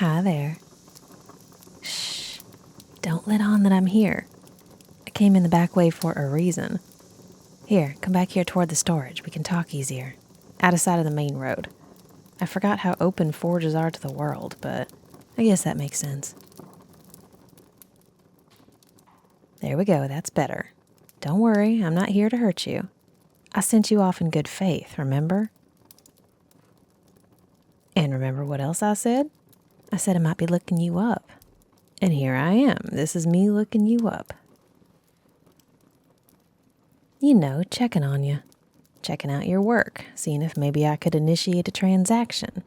Hi there. Shh. Don't let on that I'm here. I came in the back way for a reason. Here, come back here toward the storage. We can talk easier. Out of sight of the main road. I forgot how open forges are to the world, but I guess that makes sense. There we go, that's better. Don't worry, I'm not here to hurt you. I sent you off in good faith, remember? And remember what else I said? I said I might be looking you up. And here I am. This is me looking you up. You know, checking on you. Checking out your work, seeing if maybe I could initiate a transaction.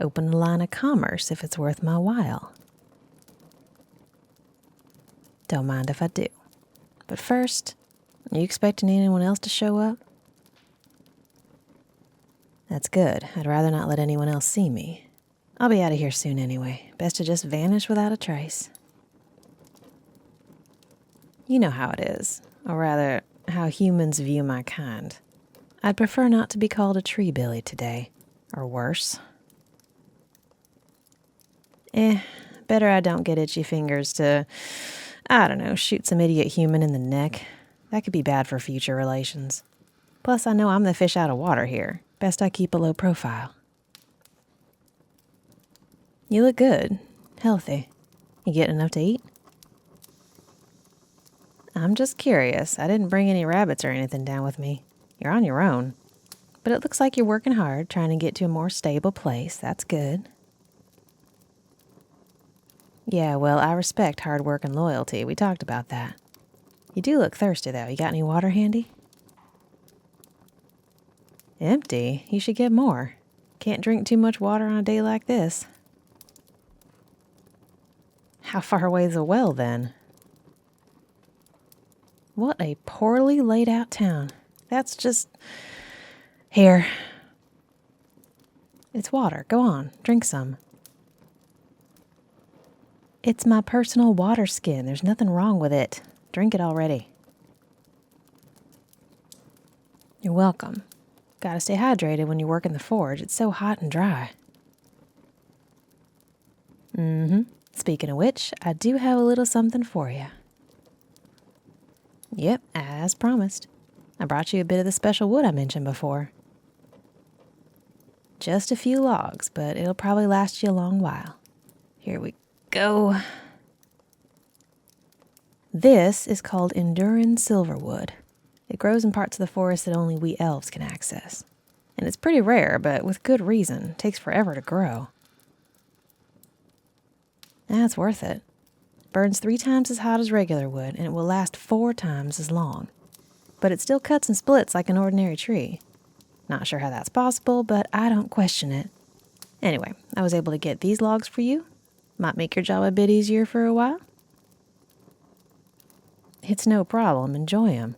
Open a line of commerce if it's worth my while. Don't mind if I do. But first, are you expecting anyone else to show up? That's good. I'd rather not let anyone else see me. I'll be out of here soon anyway. Best to just vanish without a trace. You know how it is, or rather, how humans view my kind. I'd prefer not to be called a treebilly today, or worse. Better I don't get itchy fingers to, I don't know, shoot some idiot human in the neck. That could be bad for future relations. Plus, I know I'm the fish out of water here. Best I keep a low profile. You look good. Healthy. You getting enough to eat? I'm just curious. I didn't bring any rabbits or anything down with me. You're on your own. But it looks like you're working hard, trying to get to a more stable place. That's good. Yeah, well, I respect hard work and loyalty. We talked about that. You do look thirsty, though. You got any water handy? Empty? You should get more. Can't drink too much water on a day like this. How far away is the well, then? What a poorly laid out town. That's just... Here. It's water. Go on. Drink some. It's my personal water skin. There's nothing wrong with it. Drink it already. You're welcome. Gotta stay hydrated when you work in the forge. It's so hot and dry. Speaking of which, I do have a little something for you. Yep, as promised. I brought you a bit of the special wood I mentioned before. Just a few logs, but it'll probably last you a long while. Here we go. This is called enduring silverwood. It grows in parts of the forest that only we elves can access. And it's pretty rare, but with good reason. It takes forever to grow. That's worth it. Burns 3 times as hot as regular wood, and it will last 4 times as long. But it still cuts and splits like an ordinary tree. Not sure how that's possible, but I don't question it. Anyway, I was able to get these logs for you. Might make your job a bit easier for a while. It's no problem. Enjoy them.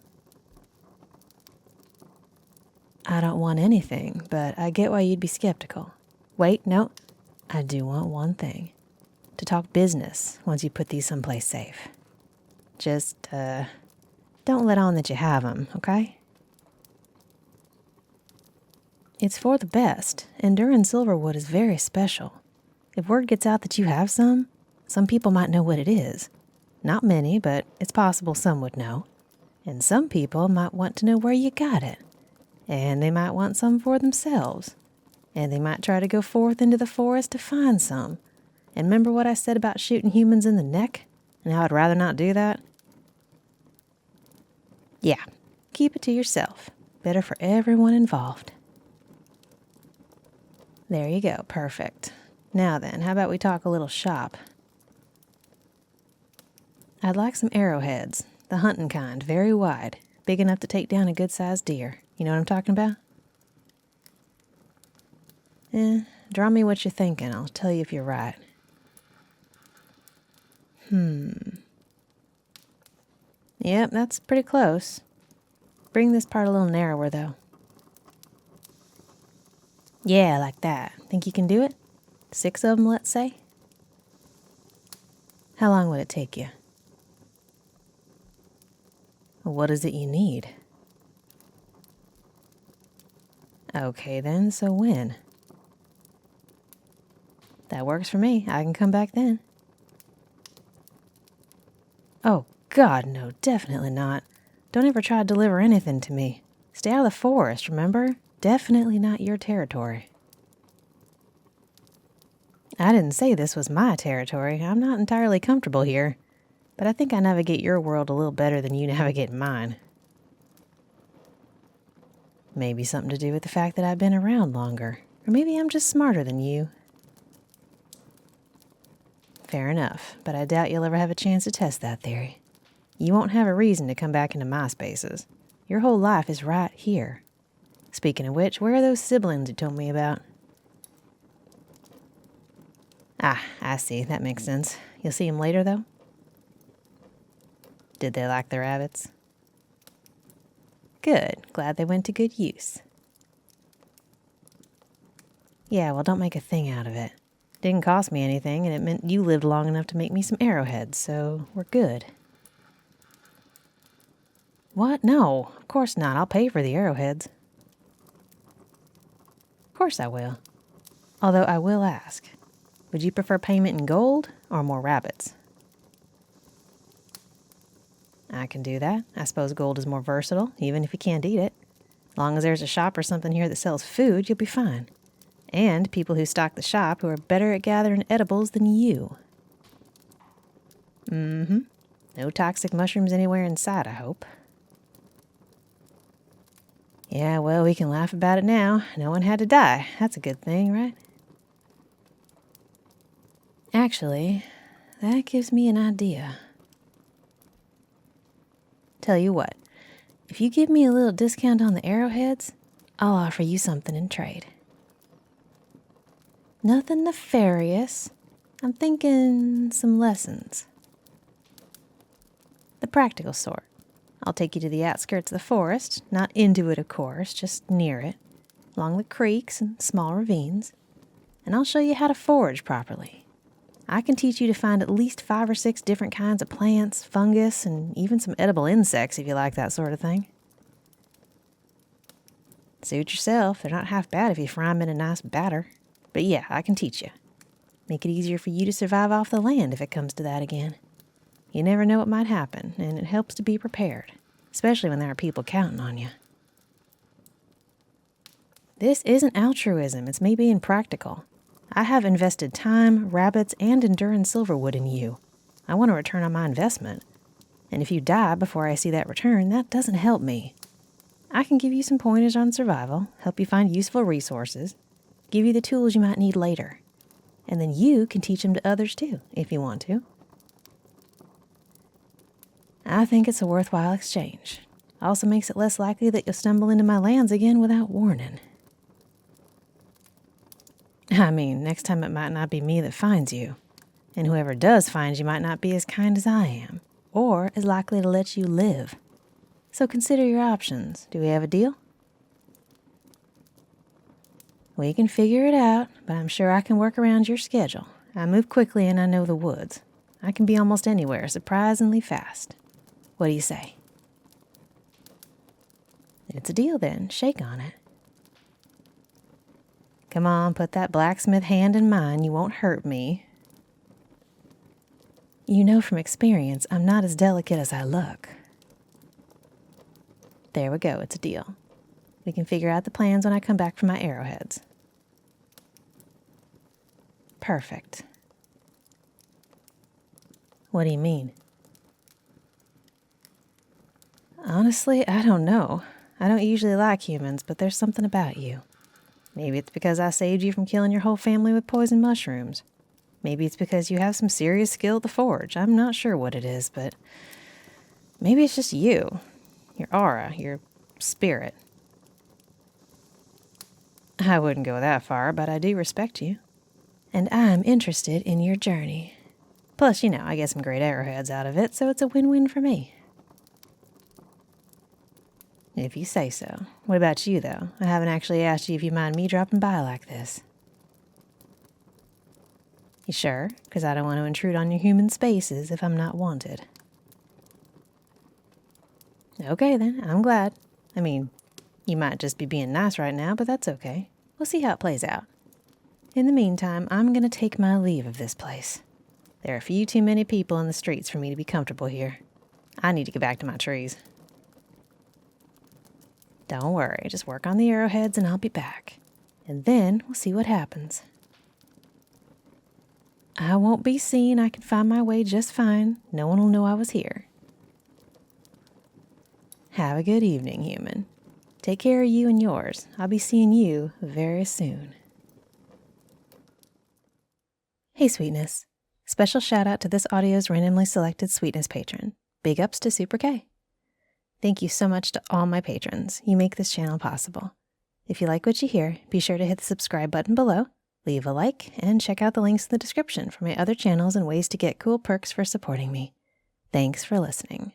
I don't want anything, but I get why you'd be skeptical. Wait, no. I do want one thing. To talk business once you put these someplace safe. Just, don't let on that you have them, okay? It's for the best. Enduring silverwood is very special. If word gets out that you have some people might know what it is. Not many, but it's possible some would know. And some people might want to know where you got it. And they might want some for themselves. And they might try to go forth into the forest to find some. And remember what I said about shooting humans in the neck? And how I'd rather not do that? Yeah, keep it to yourself. Better for everyone involved. There you go, perfect. Now then, how about we talk a little shop? I'd like some arrowheads, the hunting kind, very wide, big enough to take down a good-sized deer. You know what I'm talking about? Draw me what you're thinking. I'll tell you if you're right. Yep, that's pretty close. Bring this part a little narrower, though. Yeah, like that. Think you can do it? 6 of them, let's say? How long would it take you? What is it you need? Okay then, so when? That works for me. I can come back then. Oh, God, no, definitely not. Don't ever try to deliver anything to me. Stay out of the forest, remember? Definitely not your territory. I didn't say this was my territory. I'm not entirely comfortable here. But I think I navigate your world a little better than you navigate mine. Maybe something to do with the fact that I've been around longer. Or maybe I'm just smarter than you. Fair enough, but I doubt you'll ever have a chance to test that theory. You won't have a reason to come back into my spaces. Your whole life is right here. Speaking of which, where are those siblings you told me about? Ah, I see. That makes sense. You'll see them later, though? Did they like the rabbits? Good. Glad they went to good use. Yeah, well, don't make a thing out of it. Didn't cost me anything, and it meant you lived long enough to make me some arrowheads, so we're good. What? No, of course not. I'll pay for the arrowheads. Of course I will. Although I will ask, would you prefer payment in gold or more rabbits? I can do that. I suppose gold is more versatile, even if you can't eat it. As long as there's a shop or something here that sells food, you'll be fine. And people who stock the shop who are better at gathering edibles than you. Mm-hmm. No toxic mushrooms anywhere in sight, I hope. Yeah, well, we can laugh about it now. No one had to die. That's a good thing, right? Actually, that gives me an idea. Tell you what, if you give me a little discount on the arrowheads, I'll offer you something in trade. Nothing nefarious. I'm thinking some lessons. The practical sort. I'll take you to the outskirts of the forest, not into it, of course, just near it, along the creeks and small ravines, and I'll show you how to forage properly. I can teach you to find at least 5 or 6 different kinds of plants, fungus, and even some edible insects if you like that sort of thing. Suit yourself. They're not half bad if you fry them in a nice batter. But yeah, I can teach you. Make it easier for you to survive off the land if it comes to that again. You never know what might happen, and it helps to be prepared, especially when there are people counting on you. This isn't altruism. It's me being practical. I have invested time, rabbits, and enduring silverwood in you. I want a return on my investment. And if you die before I see that return, that doesn't help me. I can give you some pointers on survival, help you find useful resources, give you the tools you might need later. And then you can teach them to others too, if you want to. I think it's a worthwhile exchange. Also makes it less likely that you'll stumble into my lands again without warning. I mean, next time it might not be me that finds you. And whoever does find you might not be as kind as I am, or as likely to let you live. So consider your options. Do we have a deal? We can figure it out, but I'm sure I can work around your schedule. I move quickly and I know the woods. I can be almost anywhere surprisingly fast. What do you say? It's a deal then. Shake on it. Come on, put that blacksmith hand in mine. You won't hurt me. You know from experience, I'm not as delicate as I look. There we go. It's a deal. We can figure out the plans when I come back from my arrowheads. Perfect. What do you mean? Honestly, I don't know. I don't usually like humans, but there's something about you. Maybe it's because I saved you from killing your whole family with poison mushrooms. Maybe it's because you have some serious skill at the forge. I'm not sure what it is, but maybe it's just you. Your aura, your spirit. I wouldn't go that far, but I do respect you. And I'm interested in your journey. Plus, I get some great arrowheads out of it, so it's a win-win for me. If you say so. What about you, though? I haven't actually asked you if you mind me dropping by like this. You sure? Because I don't want to intrude on your human spaces if I'm not wanted. Okay, then. I'm glad. I mean, you might just be being nice right now, but that's okay. We'll see how it plays out. In the meantime, I'm going to take my leave of this place. There are a few too many people in the streets for me to be comfortable here. I need to get back to my trees. Don't worry, just work on the arrowheads and I'll be back. And then we'll see what happens. I won't be seen. I can find my way just fine. No one will know I was here. Have a good evening, human. Take care of you and yours. I'll be seeing you very soon. Hey, Sweetness. Special shout out to this audio's randomly selected Sweetness patron. Big ups to Super K. Thank you so much to all my patrons. You make this channel possible. If you like what you hear, be sure to hit the subscribe button below, leave a like, and check out the links in the description for my other channels and ways to get cool perks for supporting me. Thanks for listening.